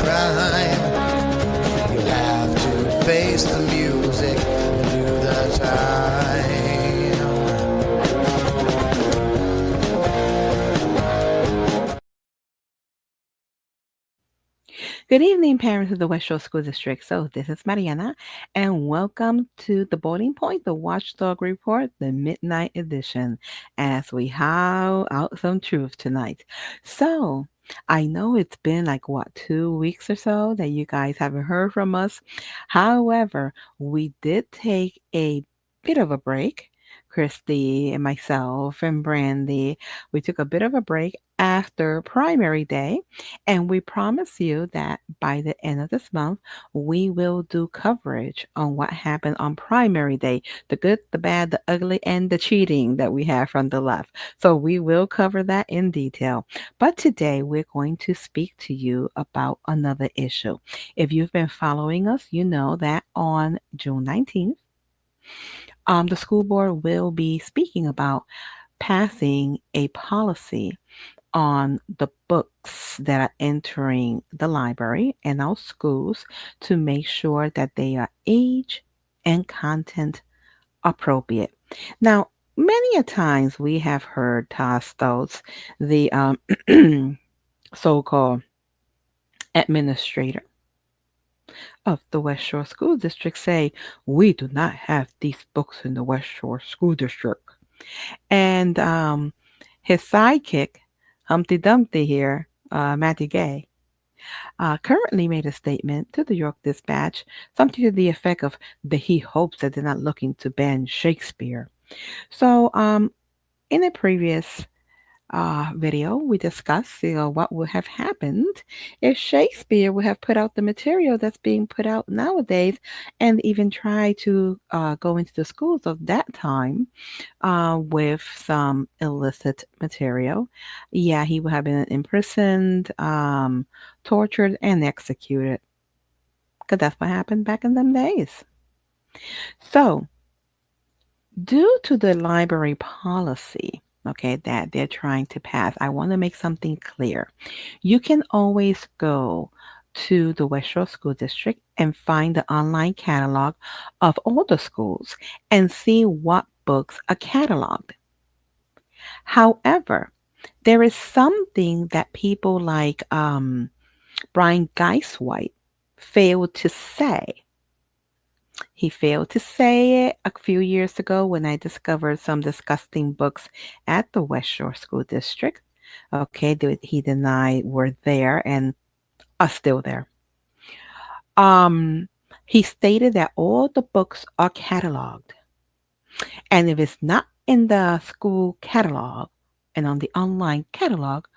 rhyme. You have to face the music and do the time. Good evening, parents of the West Shore School District. So, this is Mariana, and welcome to the Boiling Point, the Watchdog Report, the Midnight Edition, as we howl out some truth tonight. So, I know it's been like 2 weeks or so that you guys haven't heard from us. However, we did take a bit of a break. Christy and myself and Brandy, we took a bit of a break after primary day, and we promise you that by the end of this month, we will do coverage on what happened on primary day, the good, the bad, the ugly, and the cheating that we have from the left. So we will cover that in detail. But today, we're going to speak to you about another issue. If you've been following us, you know that on June 19th, the school board will be speaking about passing a policy on the books that are entering the library and our schools to make sure that they are age and content appropriate. Now, many a times we have heard Todd Stoltz, the so-called administrator of the West Shore School District, say, "We do not have these books in the West Shore School District." And his sidekick, Humpty Dumpty here, Matty Gay, currently made a statement to the York Dispatch, something to the effect of that he hopes that they're not looking to ban Shakespeare. So, in a previous video, we discussed what would have happened if Shakespeare would have put out the material that's being put out nowadays and even try to go into the schools of that time with some illicit material. Yeah, he would have been imprisoned, tortured, and executed. Because that's what happened back in them days. So, due to the library policy, okay, that they're trying to pass, I want to make something clear. You can always go to the West Shore School District and find the online catalog of all the schools and see what books are cataloged. However, there is something that people like Brian Geiswhite failed to say. He failed to say it a few years ago when I discovered some disgusting books at the West Shore School District. Okay, he denied were there and are still there. Um, he stated that all the books are cataloged, and if it's not in the school catalog and on the online catalog,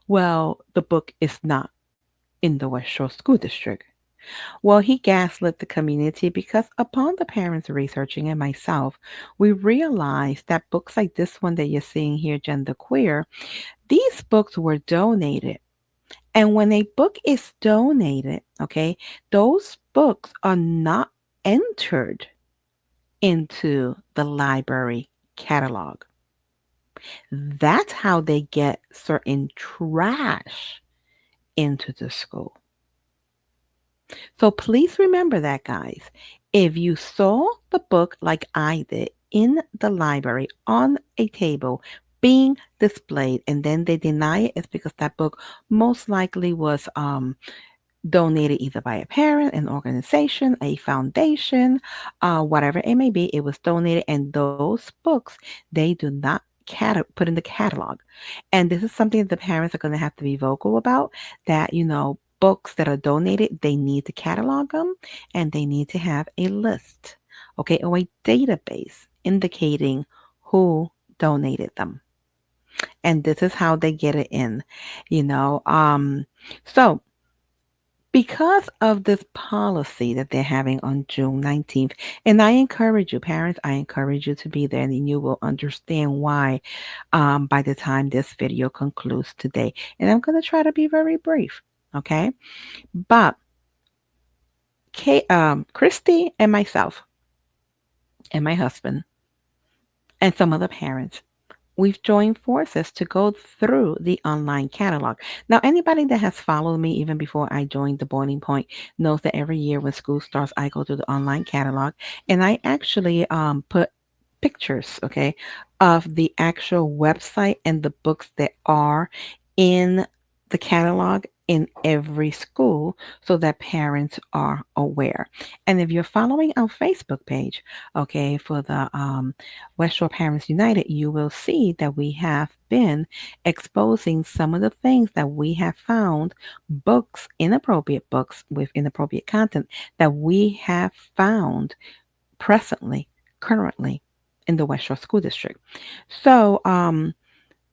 well, the book is not in the West Shore School District. Well, he gaslit the community because upon the parents researching and myself, we realized that books like this one that you're seeing here, Gender Queer, these books were donated. And when a book is donated, okay, those books are not entered into the library catalog. That's how they get certain trash into the school. So please remember that, guys. If you saw the book like I did in the library on a table being displayed and then they deny it, it's because that book most likely was donated either by a parent, an organization, a foundation, whatever it may be. It was donated, and those books they do not put in the catalog. And this is something that the parents are going to have to be vocal about. That books that are donated, they need to catalog them, and they need to have a list, okay, or a database indicating who donated them. And this is how they get it in, you know. So because of this policy that they're having on June 19th. And I encourage you, parents, I encourage you to be there, and then you will understand why by the time this video concludes today. And I'm going to try to be very brief, okay? But Christy and myself and my husband and some other parents, we've joined forces to go through the online catalog. Now, anybody that has followed me even before I joined the Boiling Point knows that every year when school starts, I go through the online catalog and I actually put pictures, okay, of the actual website and the books that are in the catalog in every school so that parents are aware. And if you're following our Facebook page, okay, for the West Shore Parents United, you will see that we have been exposing some of the things that we have found books, inappropriate books with inappropriate content that we have found presently, currently in the West Shore School District. So,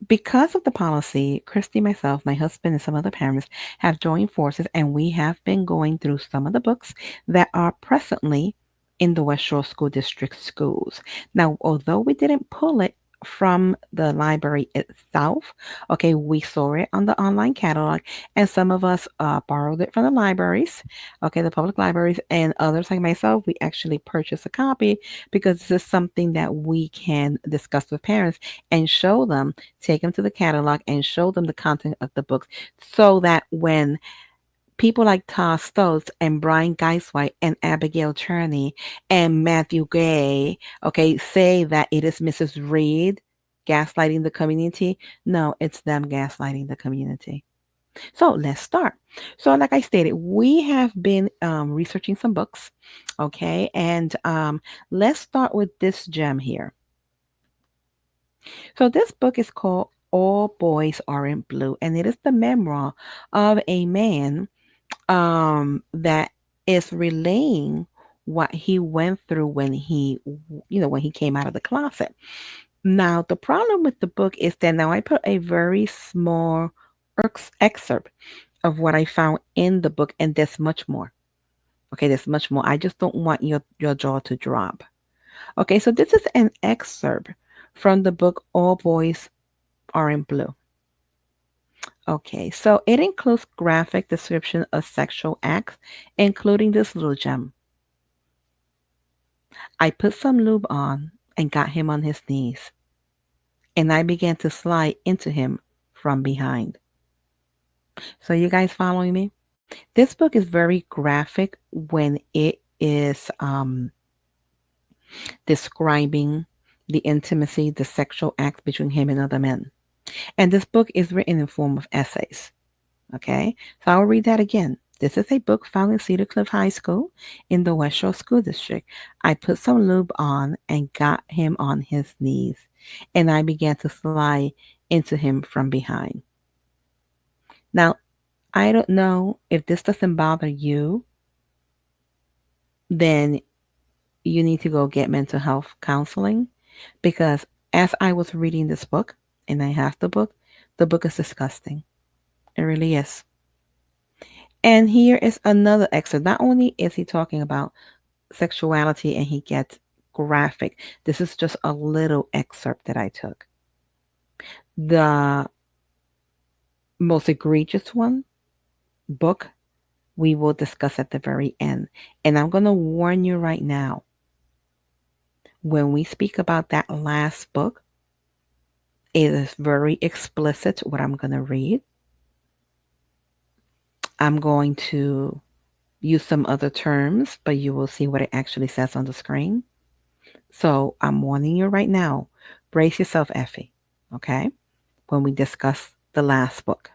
because of the policy, Christy, myself, my husband, and some other parents have joined forces, and we have been going through some of the books that are presently in the West Shore School District schools. Now, although we didn't pull it from the library itself, okay, we saw it on the online catalog, and some of us borrowed it from the libraries, okay, the public libraries, and others like myself, we actually purchased a copy because this is something that we can discuss with parents and show them, take them to the catalog and show them the content of the books so that when people like Todd Stoltz and Brian Geiswhite and Abigail Cherney and Matthew Gay, okay, say that it is Mrs. Reed gaslighting the community, no, it's them gaslighting the community. So let's start. So, like I stated, we have been researching some books, okay, and let's start with this gem here. So this book is called All Boys Are in Blue, and it is the memoir of a man that is relaying what he went through when when he came out of the closet. Now, the problem with the book is that now I put a very small excerpt of what I found in the book, and there's much more. Okay, there's much more. I just don't want your jaw to drop. Okay, so this is an excerpt from the book All Boys Are in Blue. Okay, so it includes graphic description of sexual acts, including this little gem. I put some lube on and got him on his knees, and I began to slide into him from behind. So you guys following me? This book is very graphic when it is describing the intimacy, the sexual acts between him and other men. And this book is written in form of essays. Okay, so I'll read that again. This is a book found in Cedar Cliff High School in the West Shore School District. I put some lube on and got him on his knees, and I began to slide into him from behind. Now, I don't know if this doesn't bother you, then you need to go get mental health counseling because as I was reading this book, and I have the book is disgusting. It really is. And here is another excerpt. Not only is he talking about sexuality and he gets graphic, this is just a little excerpt that I took. The most egregious one, book, we will discuss at the very end. And I'm going to warn you right now when we speak about that last book, it is very explicit what I'm going to read. I'm going to use some other terms, but you will see what it actually says on the screen. So I'm warning you right now. Brace yourself, Effie, okay? When we discuss the last book.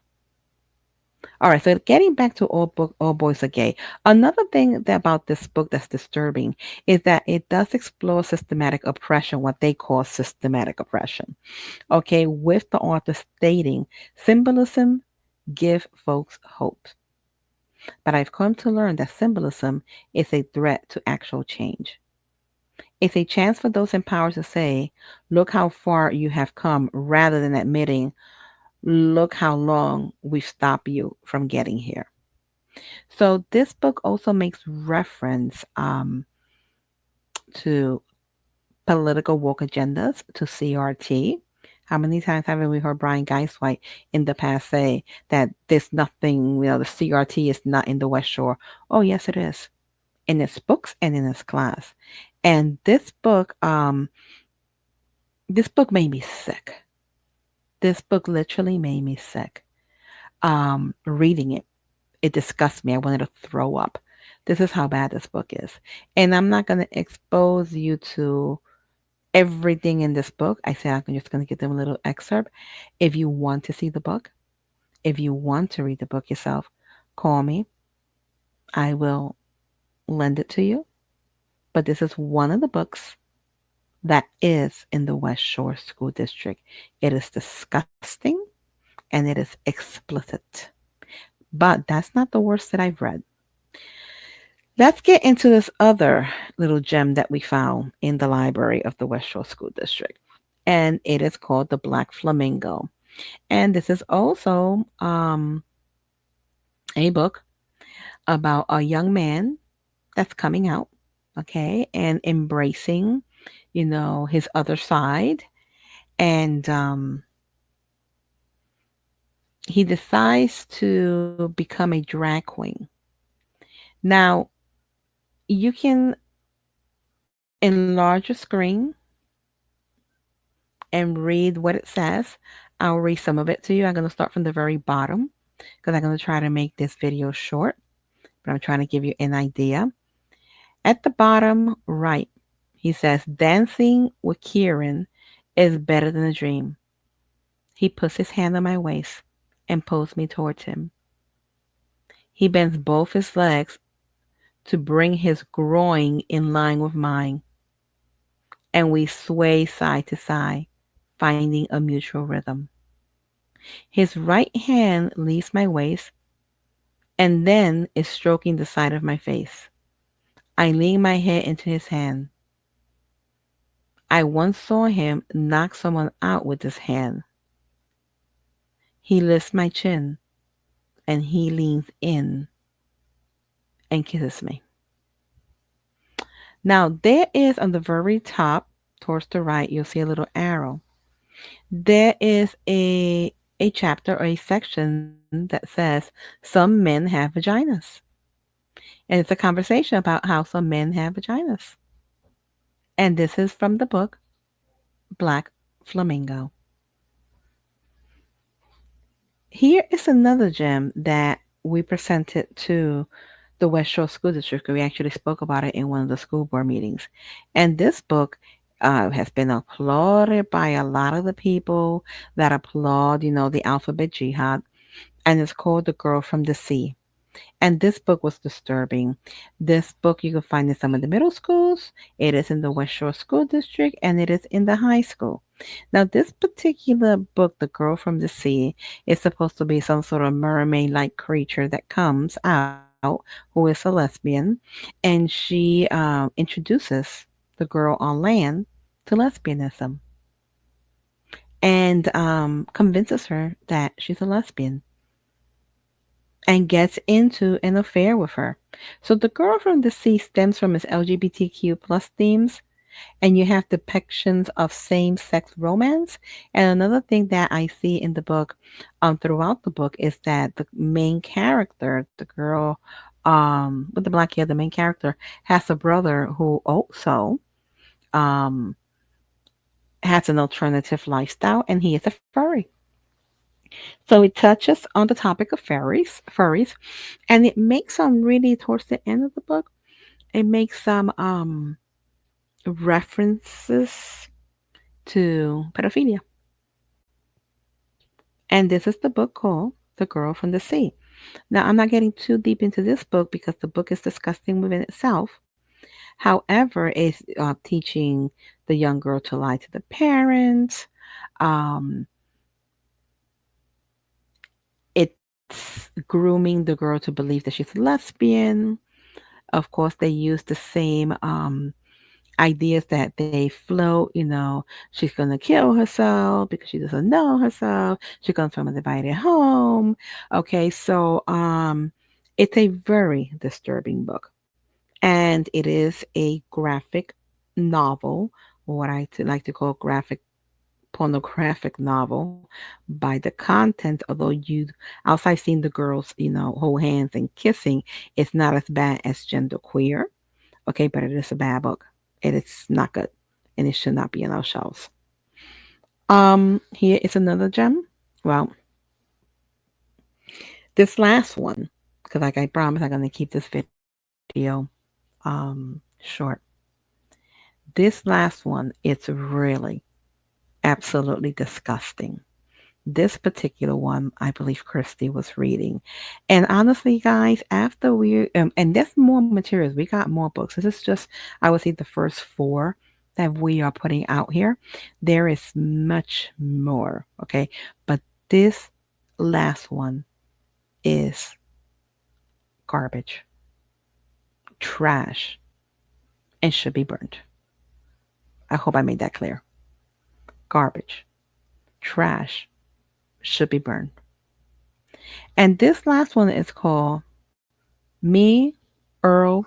All right, so getting back to All Boys Are Gay. Another thing about this book that's disturbing is that it does explore systematic oppression, what they call systematic oppression. Okay, with the author stating symbolism give folks hope. But I've come to learn that symbolism is a threat to actual change. It's a chance for those in power to say, look how far you have come, rather than admitting, look how long we've stopped you from getting here. So this book also makes reference to political woke agendas, to CRT. How many times haven't we heard Brian Geiswhite in the past say that there's nothing, the CRT is not in the West Shore? Oh, yes, it is. In its books and in its class. And this book made me sick. This book literally made me sick. Reading it, it disgusts me. I wanted to throw up. This is how bad this book is. And I'm not going to expose you to everything in this book. I said I'm just going to give them a little excerpt. If you want to see the book, if you want to read the book yourself, call me. I will lend it to you. But this is one of the books that is in the West Shore School District. It is disgusting and it is explicit. But that's not the worst that I've read. Let's get into this other little gem that we found in the library of the West Shore School District. And it is called The Black Flamingo. And this is also a book about a young man that's coming out, okay, and embracing, his other side. And he decides to become a drag queen. Now, you can enlarge your screen and read what it says. I'll read some of it to you. I'm going to start from the very bottom because I'm going to try to make this video short, but I'm trying to give you an idea. At the bottom right, he says, dancing with Kieran is better than a dream. He puts his hand on my waist and pulls me towards him. He bends both his legs to bring his groin in line with mine, and we sway side to side, finding a mutual rhythm. His right hand leaves my waist and then is stroking the side of my face. I lean my head into his hand. I once saw him knock someone out with his hand. He lifts my chin and he leans in and kisses me. Now, there is on the very top, towards the right, you'll see a little arrow. There is a chapter or a section that says some men have vaginas. And it's a conversation about how some men have vaginas. And this is from the book Black Flamingo. Here is another gem that we presented to the West Shore School District. We actually spoke about it in one of the school board meetings. And this book has been applauded by a lot of the people that applaud, the alphabet jihad. And it's called The Girl from the Sea. And this book was disturbing. This book you can find in some of the middle schools. It is in the West Shore School District and it is in the high school. Now, this particular book, The Girl from the Sea, is supposed to be some sort of mermaid like creature that comes out who is a lesbian, and she introduces the girl on land to lesbianism and convinces her that she's a lesbian and gets into an affair with her. So the girl from the sea stems from its LGBTQ plus themes, and you have depictions of same-sex romance. And another thing that I see in the book, throughout the book, is that the main character, the girl with the black hair, the main character, has a brother who also um, has an alternative lifestyle, and he is a furry. So it touches on the topic of furries, and it makes some really towards the end of the book. It makes some references to pedophilia, and this is the book called "The Girl from the Sea." Now, I'm not getting too deep into this book because the book is disgusting within itself. However, it's teaching the young girl to lie to the parents. Um, it's grooming the girl to believe that she's a lesbian. Of course, they use the same ideas that they float. She's going to kill herself because she doesn't know herself. She's going to throw everybody at home. Okay, so it's a very disturbing book. And it is a graphic novel, or what I like to call graphic pornographic novel by the content, although you outside seeing the girls, hold hands and kissing, it's not as bad as genderqueer. Okay, but it is a bad book. It is not good. And it should not be in our shelves. Here is another gem. Well, this last one, because like I promised, I'm gonna keep this video short. This last one, it's really absolutely disgusting. This particular one, I believe Christy was reading. And honestly, guys, after and there's more materials, we got more books. This is just, I would say, the first four that we are putting out here. There is much more, okay? But this last one is garbage, trash, and should be burned. I hope I made that clear. Garbage, trash, should be burned. And this last one is called Me, Earl,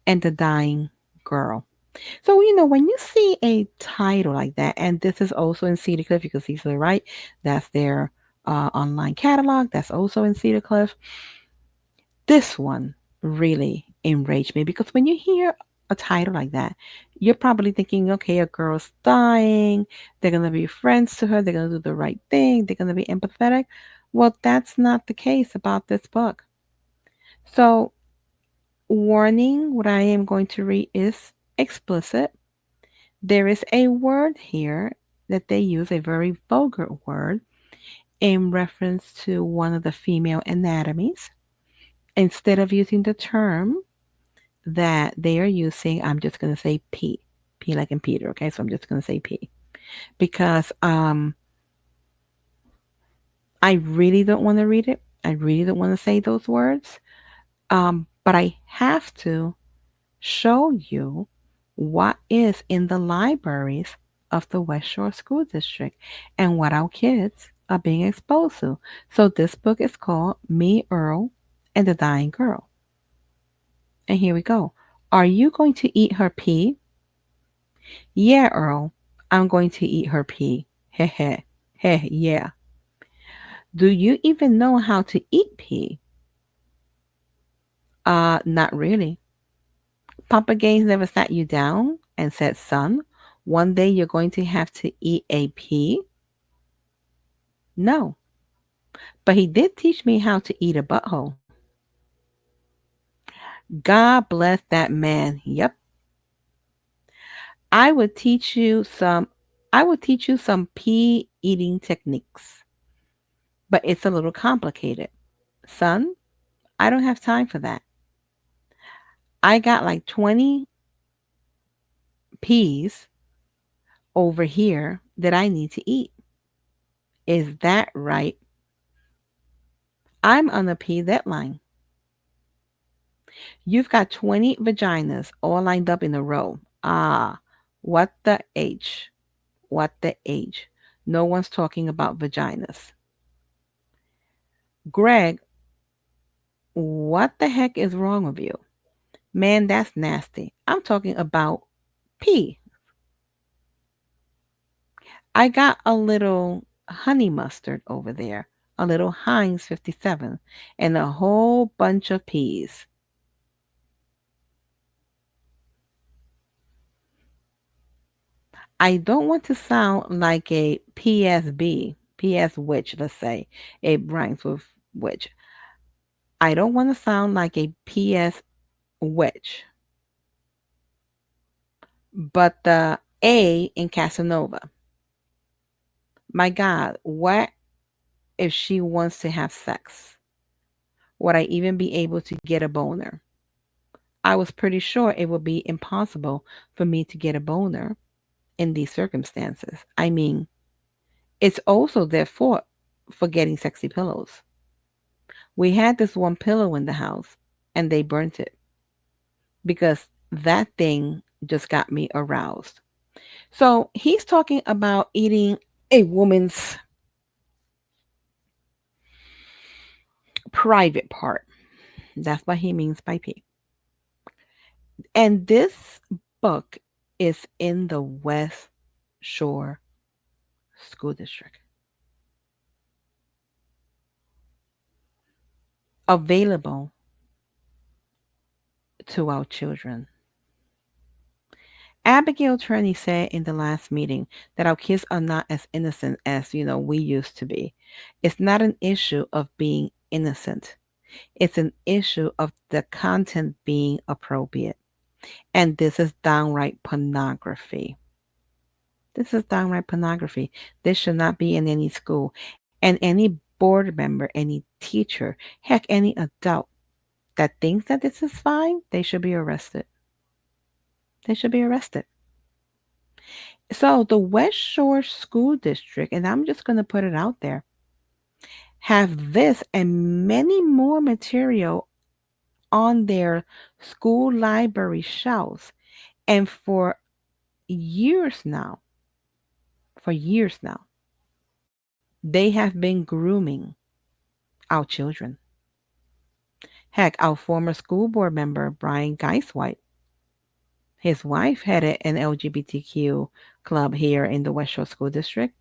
and the Dying Girl. So, when you see a title like that, and this is also in Cedar Cliff, you can see to the right, that's their online catalog. That's also in Cedar Cliff. This one really enraged me because when you hear a title like that, you're probably thinking, okay, a girl's dying. They're going to be friends to her. They're going to do the right thing. They're going to be empathetic. Well, that's not the case about this book. So, warning, what I am going to read is explicit. There is a word here that they use, a very vulgar word, in reference to one of the female anatomies. Instead of using the term that they are using, I'm just going to say P. P like in Peter, okay? So I'm just going to say P. Because I really don't want to read it. I really don't want to say those words. But I have to show you what is in the libraries of the West Shore School District and what our kids are being exposed to. So this book is called Me, Earl, and the Dying Girl. And here we go. Are you going to eat her pee? Yeah, Earl, I'm going to eat her pee. Heh heh. Heh, yeah. Do you even know how to eat pee? Not really. Papa Gaines never sat you down and said, son, one day you're going to have to eat a pea? No. But he did teach me how to eat a butthole. God bless that man. Yep. I would teach you some I would teach you some pea eating techniques. But it's a little complicated. Son, I don't have time for that. I got like 20 peas over here that I need to eat. Is that right? I'm on the pea deadline. You've got 20 vaginas all lined up in a row. Ah, what the H? What the H? No one's talking about vaginas. Greg, what the heck is wrong with you? Man, that's nasty. I'm talking about pee. I got a little honey mustard over there, a little Heinz 57, and a whole bunch of peas. I don't want to sound like a PSB, PS witch, let's say. It rhymes with witch. I don't want to sound like a PS witch, but the A in Casanova. My God, what if she wants to have sex? Would I even be able to get a boner? I was pretty sure it would be impossible for me to get a boner in these circumstances. I mean, it's also their fault for getting sexy pillows. We had this one pillow in the house and they burnt it because that thing just got me aroused. So he's talking about eating a woman's private part. That's what he means by pee. And this book is in the West Shore School District. Available to our children. Abigail Turney said in the last meeting that our kids are not as innocent as, we used to be. It's not an issue of being innocent. It's an issue of the content being appropriate. And this is downright pornography. This is downright pornography. This should not be in any school. And any board member, any teacher, heck, any adult that thinks that this is fine, they should be arrested. They should be arrested. So the West Shore School District, and I'm just going to put it out there, have this and many more material on their school library shelves. And years now, for years now, they have been grooming our children. Heck, our former school board member, Brian Geiswhite, his wife had an LGBTQ club here in the West Shore School District.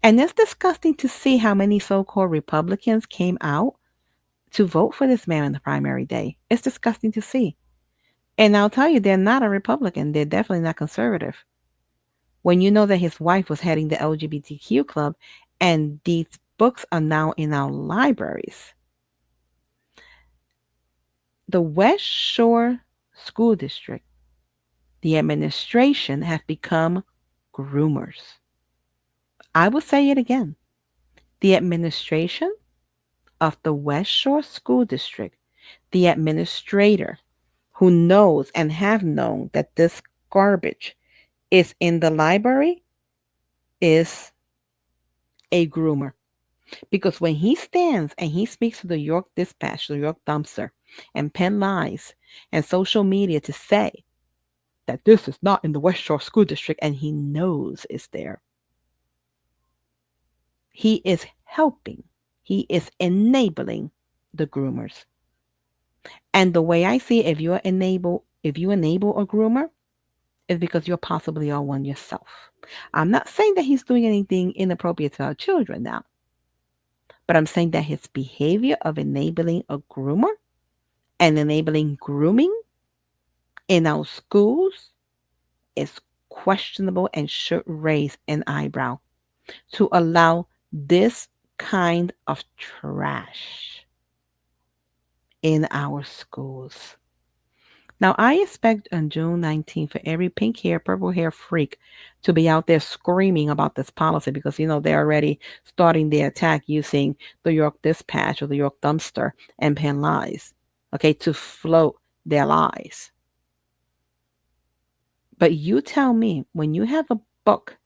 And it's disgusting to see how many so called Republicans came out to vote for this man on the primary day. It's disgusting to see. And I'll tell you, they're not a Republican. They're definitely not conservative. When you know that his wife was heading the LGBTQ club and these books are now in our libraries. The West Shore School District, the administration have become groomers. I will say it again. The administration of the West Shore School District, the administrator who knows and have known that this garbage is in the library is a groomer. Because when he stands and he speaks to the York Dispatch, the York Dumpster, and Penn Lies and social media to say that this is not in the West Shore School District and he knows it's there, he is helping, he is enabling the groomers. And the way I see it, if you enable a groomer, is because you're possibly on one yourself. I'm not saying that he's doing anything inappropriate to our children now, but I'm saying that his behavior of enabling a groomer and enabling grooming in our schools is questionable and should raise an eyebrow to allow this kind of trash in our schools. Now, I expect on June 19th for every pink hair, purple hair freak to be out there screaming about this policy because, they're already starting the attack using the York Dispatch or the York Dumpster and Penn Lies, okay, to float their lies. But you tell me, when you have a book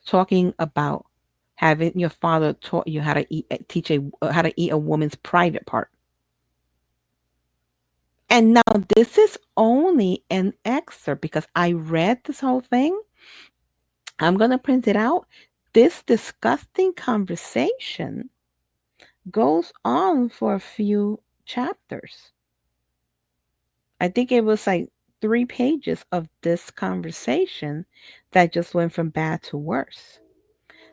talking about having your father taught you how to how to eat a woman's private part, and now this is only an excerpt because I read this whole thing. I'm going to print it out. This disgusting conversation goes on for a few chapters. I think it was like 3 pages of this conversation that just went from bad to worse.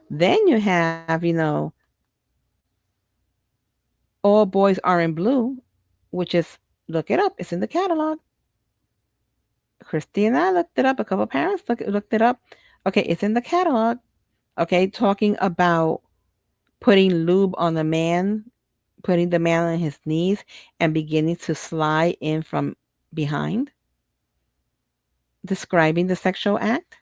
Then you have, All Boys Are in Blue, which is, look it up, it's in the catalog. Christy and I looked it up. A couple of parents looked it up. Okay, it's in the catalog. Okay, talking about putting lube on the man, putting the man on his knees and beginning to slide in from behind, describing the sexual act.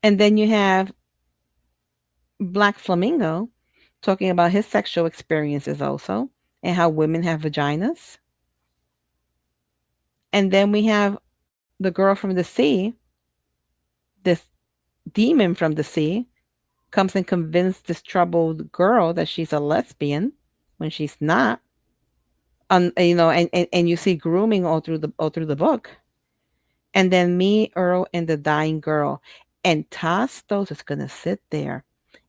And then you have Black Flamingo talking about his sexual experiences also and how women have vaginas. And then we have the girl from the sea, this demon from the sea, comes and convinces this troubled girl that she's a lesbian when she's not. And you see grooming all through the book. And then me, Earl, and the dying girl. And Todd Stoltz is gonna sit there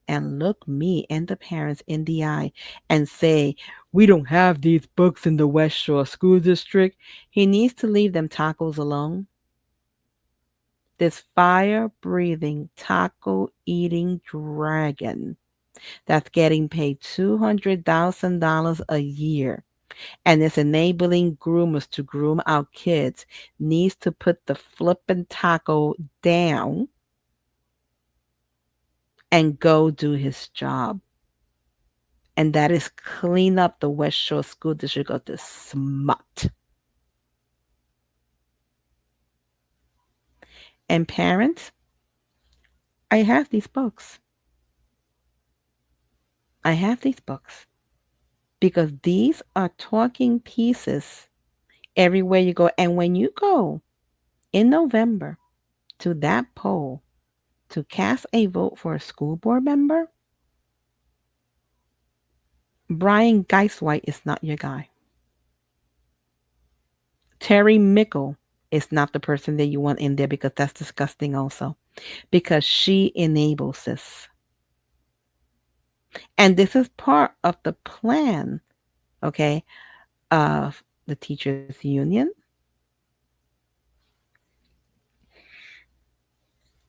and look me and the parents in the eye and say, we don't have these books in the West Shore School District. He needs to leave them tacos alone. This fire breathing, taco eating dragon that's getting paid $200,000 a year And it's enabling groomers to groom our kids needs to put the flippin' taco down and go do his job. And that is clean up the West Shore School District of this smut. And parents, I have these books. I have these books because these are talking pieces everywhere you go. And when you go in November to that poll to cast a vote for a school board member, Brian Geiswhite is not your guy. Terry Mickle is not the person that you want in there because that's disgusting also. Because she enables this. And this is part of the plan, okay, of the teachers union,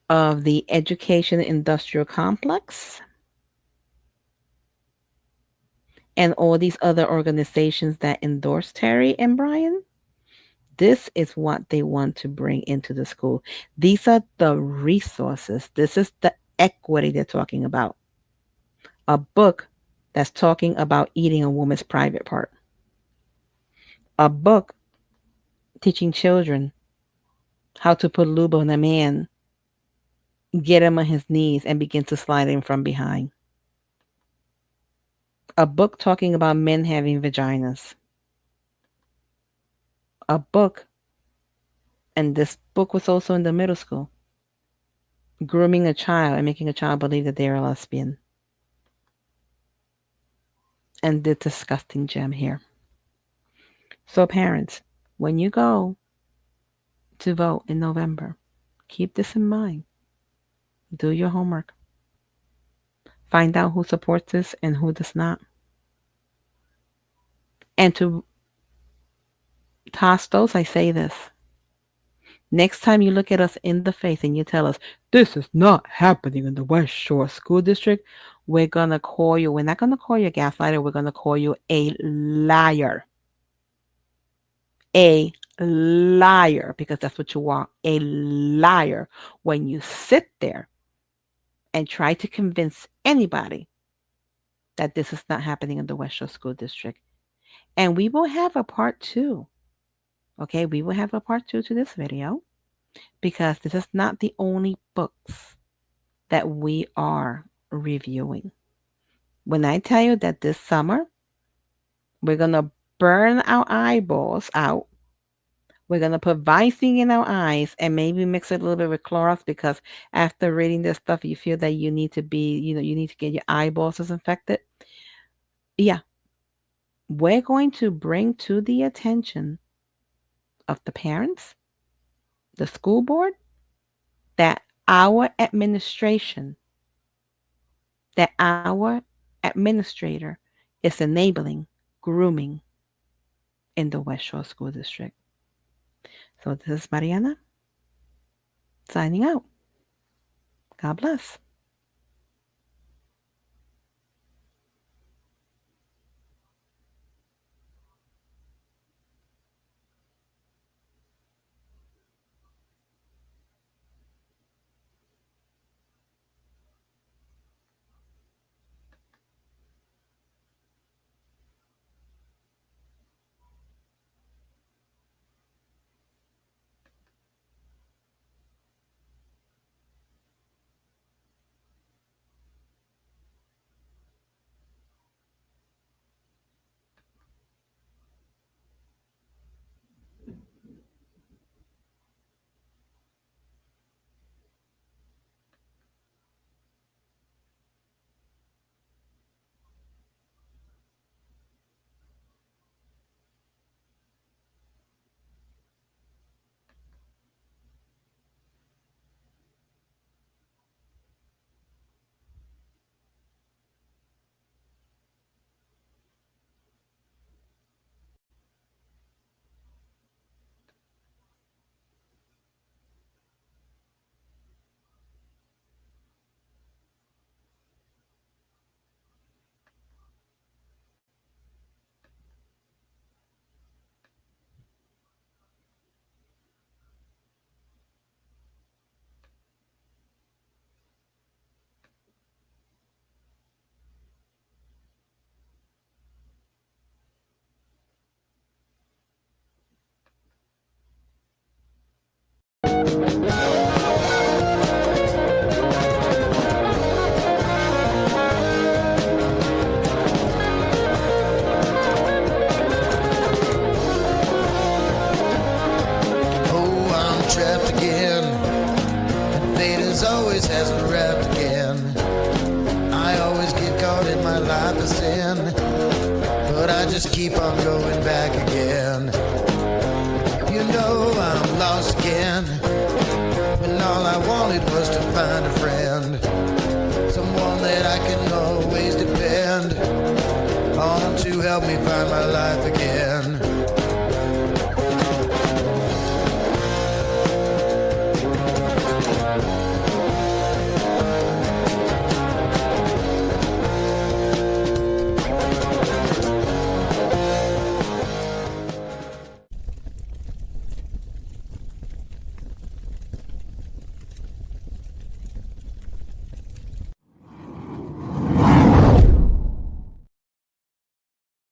of the education industrial complex, and all these other organizations that endorse Terry and Brian. This is what they want to bring into the school. These are the resources. This is the equity they're talking about. A book that's talking about eating a woman's private part. A book teaching children how to put lube on a man, get him on his knees, and begin to slide him from behind. A book talking about men having vaginas. A book, and this book was also in the middle school, grooming a child and making a child believe that they are a lesbian. And the disgusting gem here. So, parents, when you go to vote in November, keep this in mind. Do your homework. Find out who supports this and who does not. And to Todd Stoltz, I say this. Next time you look at us in the face and you tell us, this is not happening in the West Shore School District, we're going to call you, we're not going to call you a gaslighter, we're going to call you a liar. A liar, because that's what you are, a liar. When you sit there and try to convince anybody that this is not happening in the West Shore School District. And we will have a part two. Okay, we will have a part two to this video because this is not the only books that we are reviewing. When I tell you that this summer we're going to burn our eyeballs out, we're going to put Visine in our eyes and maybe mix it a little bit with Clorox because after reading this stuff, you feel that you need to be, you need to get your eyeballs disinfected. Yeah, we're going to bring to the attention of the parents, the school board, that our administration, that our administrator is enabling grooming in the West Shore School District. So this is Mariana signing out. God bless. just keep on going back again. You know I'm lost again, when all I wanted was to find a friend, someone that I can always depend on to help me find my life again.